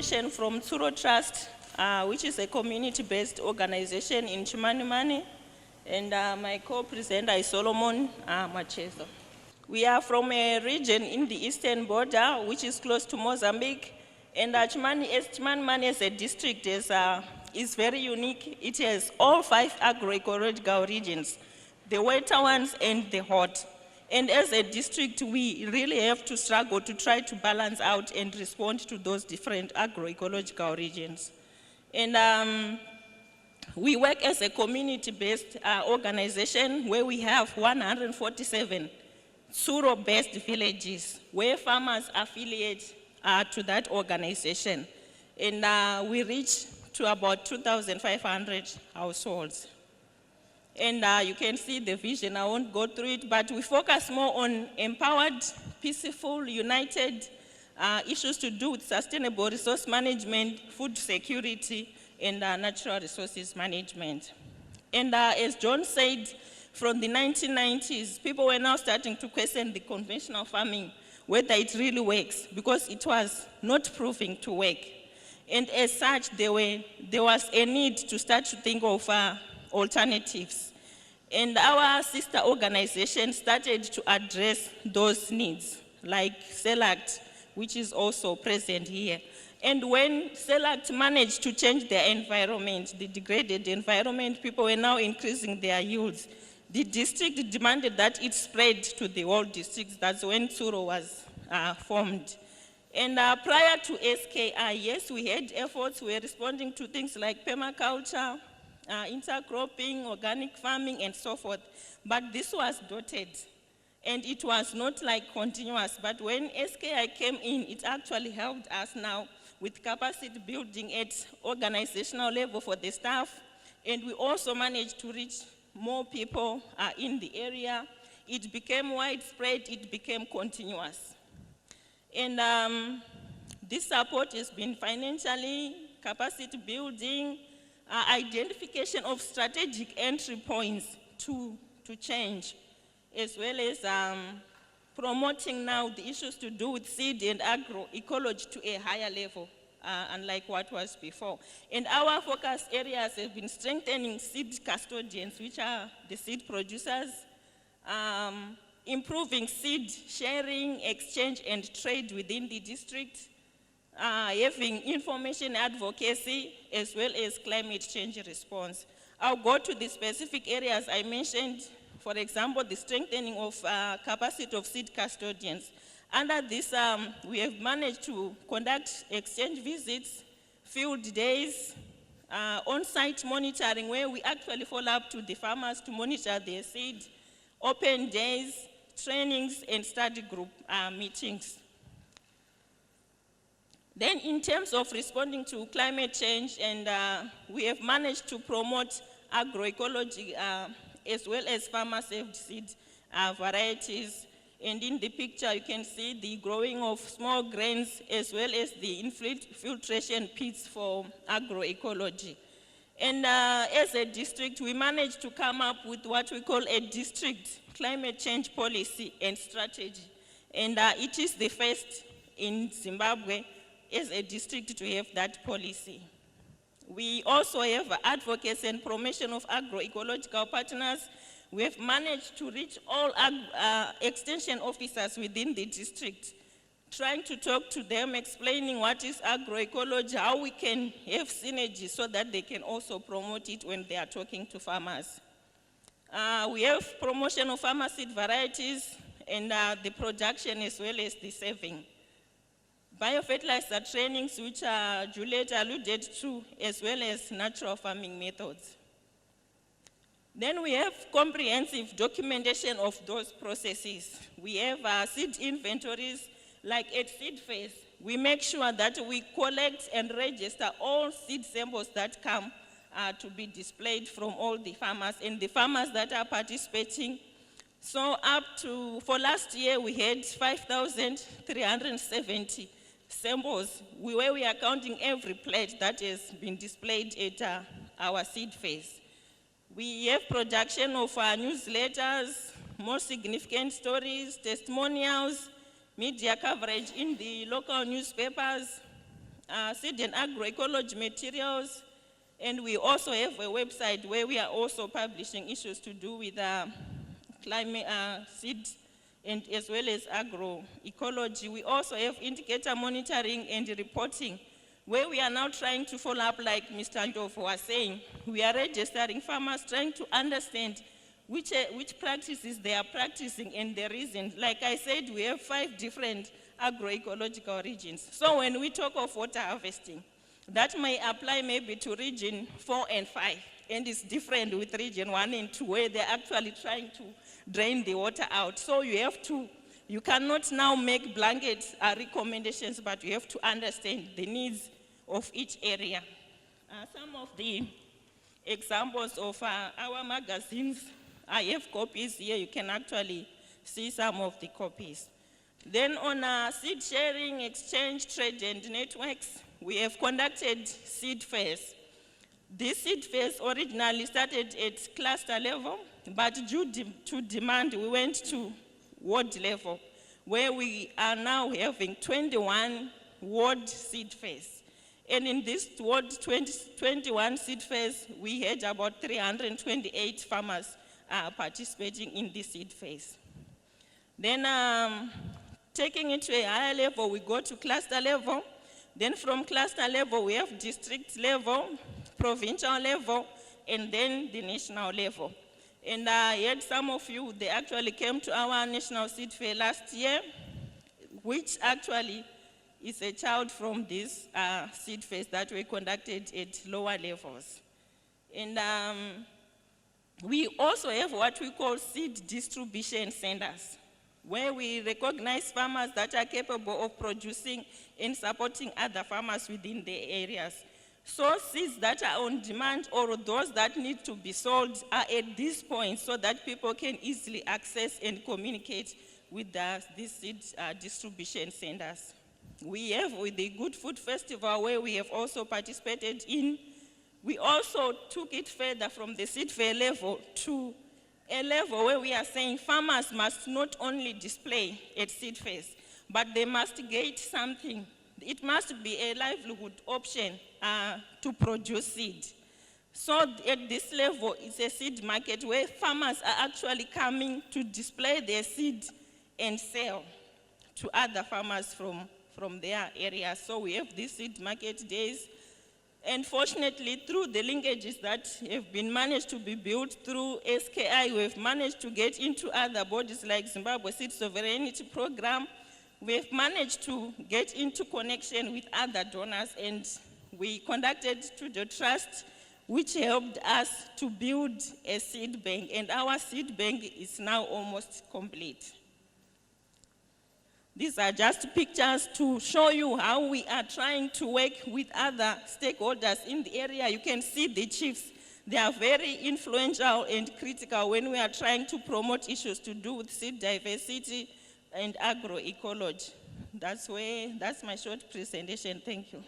information from TSURO Trust, which is a community-based organization in Chimanimani, and my co-presenter is Solomon Macheso. We are from a region in the eastern border, which is close to Mozambique, and Chimanimani as a district is very unique. It has all 5 agroecological regions, the wetter ones and the hot. And as a district, we really have to struggle to try to balance out and respond to those different agroecological regions. And we work as a community-based organization where we have 147 TSURO-based villages where farmers affiliate to that organization. And we reach to about 2,500 households. And you can see the vision, I won't go through it, but we focus more on empowered, peaceful, united issues to do with sustainable resource management, food security, and natural resources management. And as John said, from the 1990s, people were now starting to question the conventional farming, whether it really works, because it was not proving to work. And as such, there was a need to start to think of alternatives. And our sister organization started to address those needs, like CELACT, which is also present here. And when CELACT managed to change their environment, the degraded environment, people were now increasing their yields. The district demanded that it spread to the whole districts. That's when TSURO was formed. And prior to SKI, yes, we had efforts. We were responding to things like permaculture, intercropping, organic farming, and so forth. But this was dotted, and it was not like continuous. But when SKI came in, it actually helped us now with capacity building at organizational level for the staff, and we also managed to reach more people in the area. It became widespread, it became continuous. And this support has been financially, capacity building, identification of strategic entry points to change, as well as promoting now the issues to do with seed and agroecology to a higher level, unlike what was before. And our focus areas have been strengthening seed custodians, which are the seed producers, improving seed sharing, exchange, and trade within the district, having information advocacy, as well as climate change response. I'll go to the specific areas I mentioned, for example, the strengthening of capacity of seed custodians. Under this, we have managed to conduct exchange visits, field days, on-site monitoring, where we actually follow up to the farmers to monitor their seed, open days, trainings, and study group meetings. Then in terms of responding to climate change, and we have managed to promote agroecology as well as farmer-saved seed varieties. And in the picture, you can see the growing of small grains as well as the infiltration pits for agroecology. And as a district, we managed to come up with what we call a district climate change policy and strategy. And it is the first in Zimbabwe as a district to have that policy. We also have advocacy and promotion of agroecological partners. We have managed to reach all extension officers within the district, trying to talk to them, explaining what is agroecology, how we can have synergy so that they can also promote it when they are talking to farmers. We have promotion of farmer seed varieties and the production as well as the saving. Biofertilizer trainings, which Juliet alluded to, as well as natural farming methods. Then we have comprehensive documentation of those processes. We have seed inventories, like at seed phase. We make sure that we collect and register all seed samples that come to be displayed from all the farmers and the farmers that are participating. So for last year, we had 5,370 samples where we are counting every plate that has been displayed at our seed phase. We have production of newsletters, more significant stories, testimonials, media coverage in the local newspapers, seed and agroecology materials, and we also have a website where we are also publishing issues to do with climate, seed, and as well as agroecology. We also have indicator monitoring and reporting, where we are now trying to follow up, like Mr. Ndov was saying. We are registering farmers, trying to understand which practices they are practicing and the reason. Like I said, we have 5 different agroecological regions. So when we talk of water harvesting, that may apply maybe to region 4 and 5, and it's different with region 1 and 2, where they're actually trying to drain the water out. So you cannot now make blanket recommendations, but you have to understand the needs of each area. Some of the examples of our magazines, I have copies here. You can actually see some of the copies. Then on seed sharing, exchange, trade, and networks, we have conducted seed fairs. This seed fairs originally started at cluster level, but due to demand, we went to ward level, where we are now having 21 ward seed fairs. And in this ward 21 seed fairs, we had about 328 farmers participating in the seed phase. Then taking it to a higher level, we go to cluster level. Then from cluster level, we have district level, provincial level, and then the national level. And I had some of you, they actually came to our national seed fair last year, which actually is a child from this seed fairs that we conducted at lower levels. And we also have what we call seed distribution centers, where we recognize farmers that are capable of producing and supporting other farmers within the areas. So seeds that are on demand or those that need to be sold are at this point, so that people can easily access and communicate with these seed distribution centers. We have with the Good Food Festival, where we have also participated in. We also took it further from the seed fair level to a level where we are saying farmers must not only display at seed fairs, but they must get something. It must be a livelihood option to produce seed. So at this level, it's a seed market where farmers are actually coming to display their seed and sell to other farmers from their area. So we have these seed market days. And fortunately, through the linkages that have been managed to be built through SKI, we've managed to get into other bodies like Zimbabwe Seed Sovereignty Program. We've managed to get into connection with other donors, and we conducted to the trust, which helped us to build a seed bank, and our seed bank is now almost complete. These are just pictures to show you how we are trying to work with other stakeholders in the area. You can see the chiefs. They are very influential and critical when we are trying to promote issues to do with seed diversity and agroecology. That's my short presentation. Thank you.